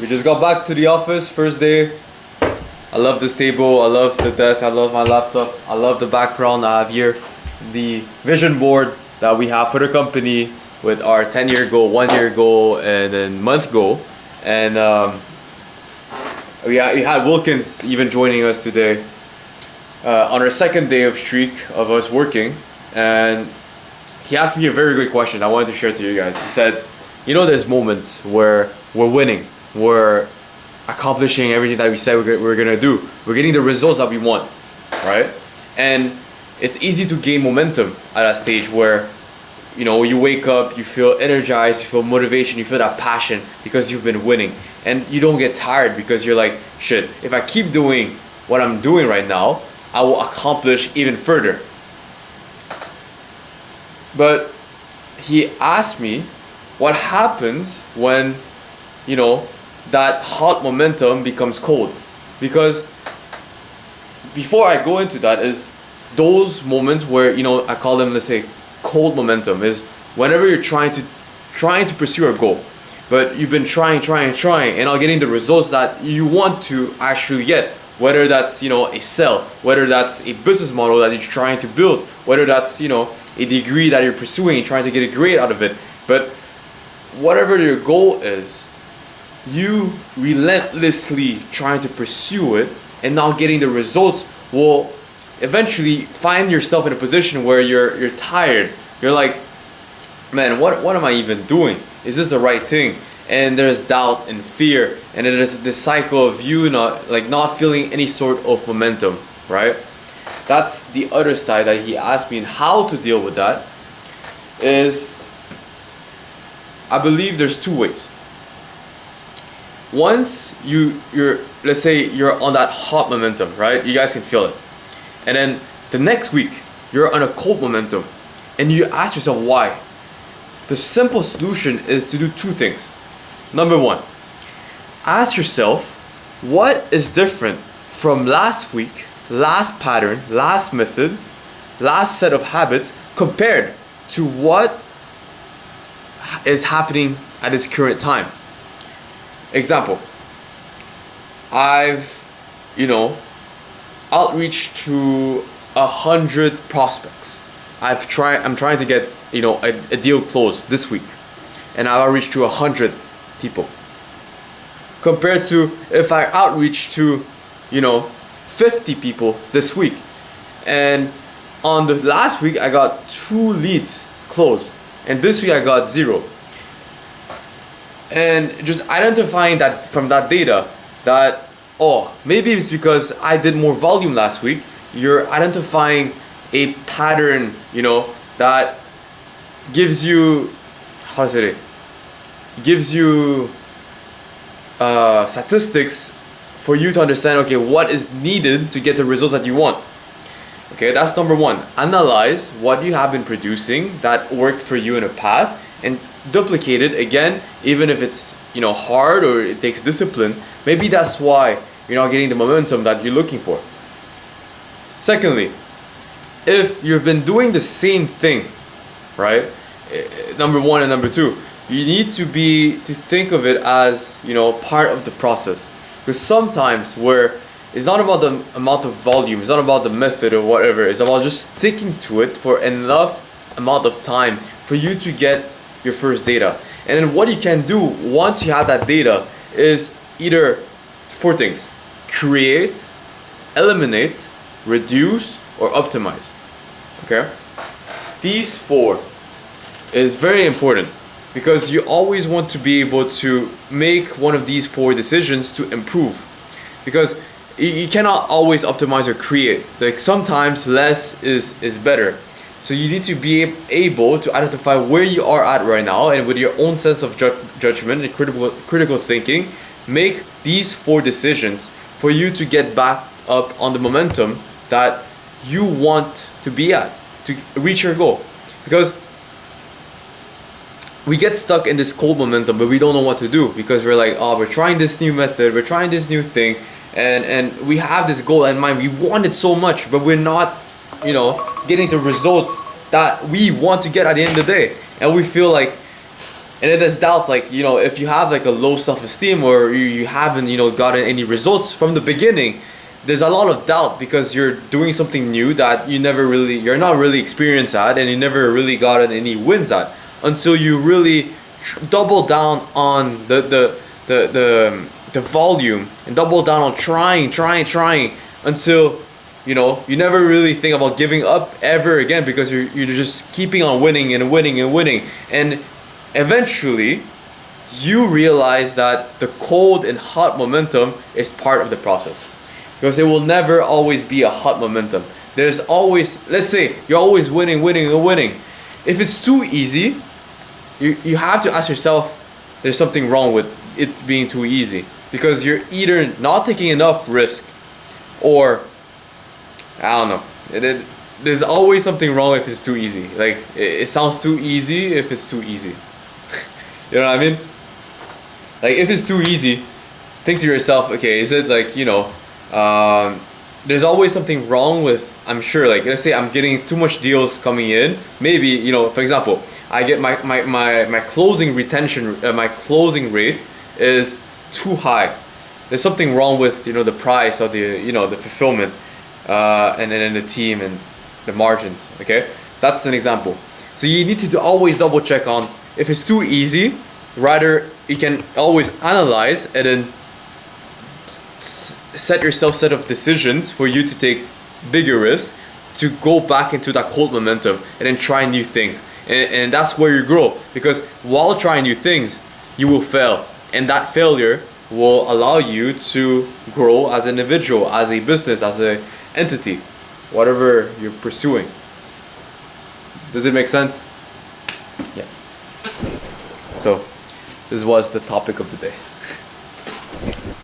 We just got back to the office, first day. I love this table, I love the desk, I love my laptop, I love the background I have here. The vision board that we have for the company with our 10-year goal, 1-year goal, and then month goal. And we had Wilkins even joining us today on our second day of streak of us working. And he asked me a very good question I wanted to share to you guys. He said, you know, there's moments where we're winning, we're accomplishing everything that we said we're gonna do. We're getting the results that we want, right? And it's easy to gain momentum at that stage where, you know, you wake up, you feel energized, you feel motivation, you feel that passion because you've been winning. And you don't get tired because you're like, shit, if I keep doing what I'm doing right now, I will accomplish even further. But he asked me what happens when, you know, that hot momentum becomes cold. Because before I go into that is those moments where, you know, I call them, let's say, cold momentum, is whenever you're trying to pursue a goal, but you've been trying and not getting the results that you want to actually get, whether that's, you know, a sell, whether that's a business model that you're trying to build, whether that's, you know, a degree that you're pursuing and trying to get a grade out of it. But whatever your goal is, you relentlessly trying to pursue it and not getting the results will eventually find yourself in a position where you're tired. You're like, man, what am I even doing? Is this the right thing? And there's doubt and fear, and there's this cycle of you not feeling any sort of momentum, right? That's the other side that he asked me, and how to deal with that is, I believe there's two ways. Once you're let's say you're on that hot momentum, right? You guys can feel it. And then the next week you're on a cold momentum and you ask yourself why. The simple solution is to do two things. Number one, ask yourself what is different from last week, last pattern, last method, last set of habits compared to what is happening at this current time. Example, I've, you know, outreach to 100 prospects. I'm trying to get, you know, a deal closed this week, and I've outreach to 100 people. Compared to if I outreach to, you know, 50 people this week, and on the last week I got 2 leads closed, and this week I got 0. And just identifying that from that data that, oh, maybe it's because I did more volume last week. You're identifying a pattern, you know, that gives you, how to say it, gives you statistics for you to understand, okay, what is needed to get the results that you want. Okay, that's number one. Analyze what you have been producing that worked for you in the past and duplicate it again, even if it's, you know, hard or it takes discipline. Maybe that's why you're not getting the momentum that you're looking for. Secondly, if you've been doing the same thing, right? Number one and number two, you need to think of it as, you know, part of the process. Because sometimes where it's not about the amount of volume, it's not about the method or whatever, it's about just sticking to it for enough amount of time for you to get your first data. And then what you can do once you have that data is either 4 things: create, eliminate, reduce, or optimize. Okay? These 4 is very important because you always want to be able to make one of these 4 decisions to improve. Because you cannot always optimize or create. Like sometimes less is better. So you need to be able to identify where you are at right now, and with your own sense of judgment and critical thinking, make these 4 decisions for you to get back up on the momentum that you want to be at to reach your goal. Because we get stuck in this cold momentum, but we don't know what to do because we're like, oh, we're trying this new method, we're trying this new thing, and we have this goal in mind. We want it so much, but we're not, getting the results that we want to get at the end of the day. And we feel like, and it is doubts, like, if you have like a low self-esteem, or you haven't, gotten any results from the beginning, there's a lot of doubt, because you're doing something new that you're not really experienced at, and you never really gotten any wins at, until you really double down on the volume, and double down on trying until you never really think about giving up ever again, because you're just keeping on winning and winning and winning. And eventually you realize that the cold and hot momentum is part of the process, because it will never always be a hot momentum. There's always, let's say you're always winning and winning. If it's too easy, you have to ask yourself, there's something wrong with it being too easy, because you're either not taking enough risk, or I don't know. There's always something wrong if it's too easy. Like, it sounds too easy if it's too easy. You know what I mean? Like, if it's too easy, think to yourself, okay, is it like, there's always something wrong with, I'm sure, like, let's say I'm getting too much deals coming in. Maybe, for example, I get my closing retention, my closing rate is too high. There's something wrong with, the price, or the fulfillment, and then the team and the margins. Okay, that's an example. So you need to always double check on, if it's too easy, rather you can always analyze and then set yourself set of decisions for you to take bigger risks, to go back into that cold momentum and then try new things. And that's where you grow, because while trying new things, you will fail, and that failure will allow you to grow as an individual, as a business, as an entity, whatever you're pursuing. Does it make sense? Yeah. So this was the topic of the day.